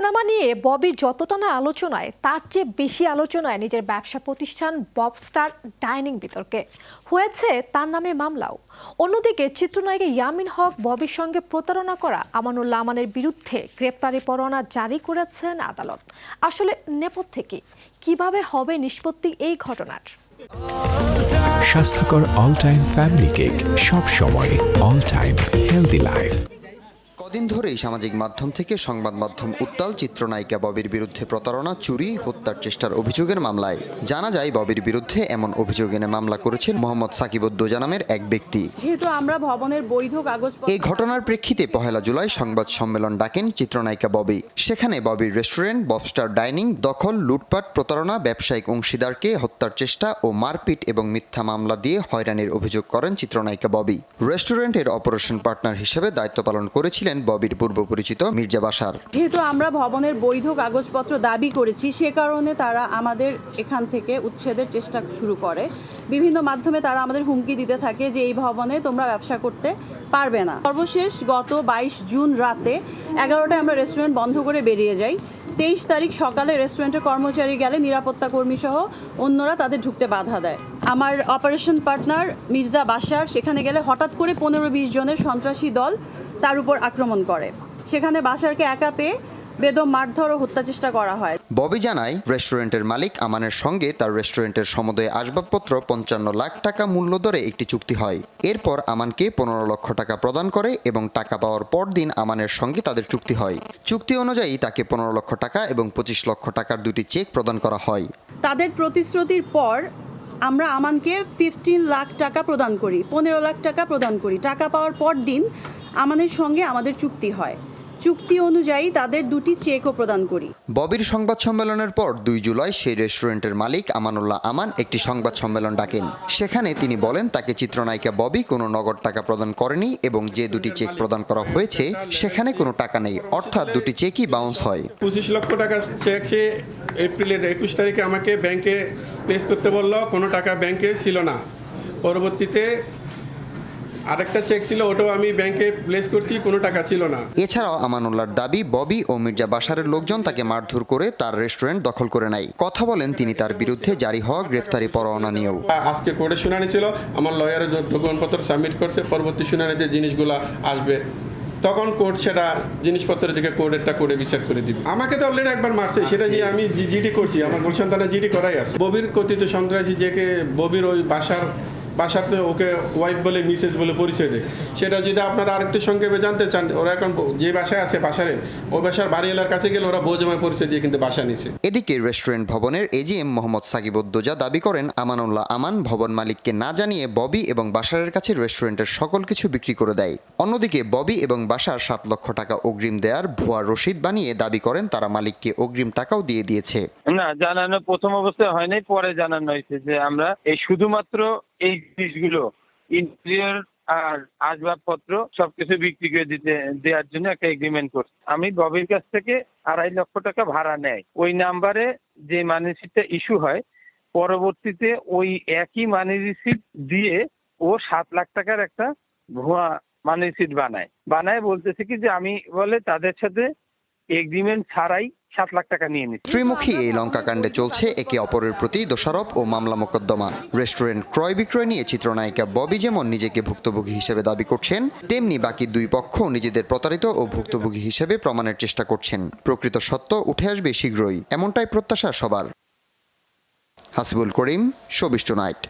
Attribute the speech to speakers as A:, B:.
A: Cinema নিয়ে ববির যতটা না আলোচনায় তার চেয়ে বেশি আলোচনায় নিজের ব্যবসা প্রতিষ্ঠান ববস্টার ডাইনিং বিতর্কে হয়েছে তার নামে মামলাও। অন্যদিকে চিত্রনায়িকা ইয়ামিন হক ববির সঙ্গে প্রতারণা করা আমানুল্লাহ আমানের বিরুদ্ধে গ্রেপ্তারি পরোয়ানা জারি করেছেন আদালত। আসলে নেপথ্যে কিভাবে হবে নিষ্পত্তি এই ঘটনার?
B: স্বাস্থ্যকর অল টাইম ফ্যামিলি কেক, সব সময় অল টাইম হেলদি লাইফ।
C: কদিন ধরেই সামাজিক মাধ্যম থেকে সংবাদ মাধ্যম উত্তাল চিত্রনায়িকা ববির বিরুদ্ধে প্রতারণা, চুরি, হত্যার চেষ্টার অভিযোগের মামলায়। জানা যায় ববির বিরুদ্ধে এমন অভিযোগ এনে মামলা করেছেন মোহাম্মদ সাকিবউদ্দৌজা নামের এক ব্যক্তি।
D: যেহেতু আমরা ভবনের বৈধ কাগজ
C: এই ঘটনার প্রেক্ষিতে 1 জুলাই সংবাদ সম্মেলন ডাকেন চিত্রনায়িকা ববি। সেখানে ববির রেস্টুরেন্ট ববস্টার ডাইনিং দখল, লুটপাট, প্রতারণা, ব্যবসায়িক অংশীদারকে হত্যার চেষ্টা ও মারপিট এবং মিথ্যা মামলা দিয়ে হয়রানির অভিযোগ করেন চিত্রনায়িকা ববি। রেস্টুরেন্টের অপারেশন পার্টনার হিসেবে দায়িত্ব পালন করেছিলেন ববির পূর্ব পরিচিত মির্জা বাশার।
D: যেহেতু আমরা ভবনের বৈধ কাগজপত্র দাবি করেছি, সে কারণে তারা আমাদের এখান থেকে উচ্ছেদের চেষ্টা শুরু করে। বিভিন্ন মাধ্যমে তারা আমাদের হুমকি দিতে থাকে যে এই ভবনে তোমরা ব্যবসা করতে পারবে না। সর্বশেষ গত 22 জুন রাতে 11টায় আমরা রেস্টুরেন্ট বন্ধ করে বেরিয়ে যাই। 23 তারিখ সকালে রেস্টুরেন্টের কর্মচারী গেলে নিরাপত্তা কর্মী সহ অন্যরা তাদের ঢুকতে বাধা দেয়। আমার অপারেশন পার্টনার মির্জা বাশার সেখানে গেলে হঠাৎ করে 15-20 জনের সন্ত্রাসী দল তার উপর আক্রমণ করে। সেখানে বাশারকে একা পেয়ে বেদম মারধর ও হত্যা চেষ্টা করা হয়।
C: ববি জানায়, রেস্টুরেন্টের মালিক আমানের সঙ্গে তার রেস্টুরেন্টের সমুদয় আসবাবপত্র 55 লাখ টাকা মূল্য ধরে একটি চুক্তি হয়। এরপর আমানকে 15 লক্ষ টাকা প্রদান করে এবং টাকা পাওয়ার পর দিন আমানের সঙ্গে তাদের চুক্তি হয়। চুক্তি অনুযায়ী তাকে 15 লক্ষ টাকা এবং 25 লক্ষ টাকার দুটি চেক প্রদান করা হয়।
D: তাদের প্রতিশ্রুতির পর আমরা আমানকে 15 লাখ টাকা প্রদান করি, 15 লাখ টাকা প্রদান করি। টাকা পাওয়ার পর দিন আমানের সঙ্গে আমাদের চুক্তি হয়। চুক্তি অনুযায়ী তাদের দুটি চেকও প্রদান করি।
C: ববির সংবাদ সম্মেলনের পর 2 জুলাই সেই রেস্টুরেন্টের মালিক আমানুল্লাহ আমান একটি সংবাদ সম্মেলন ডাকেন। সেখানে তিনি বলেন তাকে চিত্রনায়িকা ববি কোনো নগদ টাকা প্রদান করেনি এবং যে দুটি চেক প্রদান করা হয়েছে সেখানে কোনো টাকা নেই, অর্থাৎ দুটি চেকই বাউন্স হয়।
E: 25 লক্ষ টাকা চেক সে এপ্রিলের 21 তারিখে আমাকে ব্যাংকে প্লেস করতে বলল, কোনো টাকা ব্যাংকে ছিল না। পরবর্তীতে আরেকটা চেক ছিল, ওটাও আমি ব্যাংকে প্লেস করছি, কোনো টাকা ছিল না।
C: এছাড়াও আমানুল্লাহর দাবি ববি ও মির্জা বাশারের লোকজন তাকে মারধর করে তার রেস্টুরেন্ট দখল করে নেয়। কথা বলেন তিনি তার বিরুদ্ধে জারি হওয়া গ্রেফতারি পরোয়ানা নিয়েও।
E: আজকে কোর্টে শুনানি ছিল, আমার লয়ারের ডকুমেন্টপত্র সাবমিট করছে, পরবর্তী শুনানিতে জিনিসগুলো আসবে, তখন কোর্ট সেটা জিনিসপত্রের দিকে কোর্টেরটা করে বিচার করে দিবে। আমাকে তো অলরেডি একবার মারছে, সেটা নিয়ে আমি জিডি করছি, আমার গুলশান থানায় জিডি করাই আছে। ববির কথিত সন্ত্রাসী যেকে ববির ওই বাসাতে ওকে ওয়াইফ বলে, মিসেস বলে পরিচয় দেয়, সেটা যদি আপনারা আরেকটু সংক্ষেপে জানতে চান, ওরা এখন যে বাসায় আছে বাসারে ওই বাসার বাড়িওয়ালার কাছে গেলে ওরা বৌজমায় পরিচয় দিয়ে কিন্তু বাসা নিছে।
C: এদিকে রেস্টুরেন্ট ভবনের এজিএম মোহাম্মদ সাকিবউদ্দৌজা দাবি করেন আমানুল্লাহ আমান ভবন মালিককে না জানিয়ে ববি এবং বাশারের কাছে রেস্টুরেন্টের সকল কিছু বিক্রি করে দেয়। অন্যদিকে ববি এবং বাশার 7 লক্ষ টাকা অগ্রিম দেওয়ার ভুয়া রসিদ বানিয়ে দাবি করেন তারা মালিককে অগ্রিম টাকাও দিয়ে দিয়েছে।
F: না, জানানো প্রথম অবস্থায় হয়নি, পরে জানানো হয়েছে যে আমরা এই শুধুমাত্র এই জিনিসগুলো ইন্টেরিয়র আর আসবাবপত্র সবকিছু বিক্রি করে দেওয়ার জন্য একটা এগ্রিমেন্ট করছি। আমি ববির কাছ থেকে 2.5 লক্ষ টাকা ভাড়া নেয়। ওই নাম্বারে যে মানি রিসিপ্টটা ইস্যু হয়, পরবর্তীতে ওই একই মানি রিসিপ্ট দিয়ে ও 7 লাখ টাকার একটা ভুয়া মানি রিসিপ্ট বানায় বলতেছে কি যে আমি বলে তাদের সাথে এগ্রিমেন্ট ছাড়াই 7 লাখ টাকা নিয়ে নিচ্ছে।
C: ত্রিমুখী এই লঙ্কাকাণ্ডে চলছে একে অপরের প্রতি দোষারোপ ও মামলা মোকদ্দমা। রেস্টুরেন্ট ক্রয় বিক্রয় নিয়ে চিত্রনায়িকা ববি যেমন নিজেকে ভুক্তভোগী হিসেবে দাবি করছেন, তেমনি বাকি দুই পক্ষ নিজেদের প্রতারিত ও ভুক্তভোগী হিসেবে প্রমাণের চেষ্টা করছেন। প্রকৃত সত্য উঠে আসবে শীঘ্রই, এমনটাই প্রত্যাশা সবার। হাসিবুল করিম, শোবিস টুনাইট।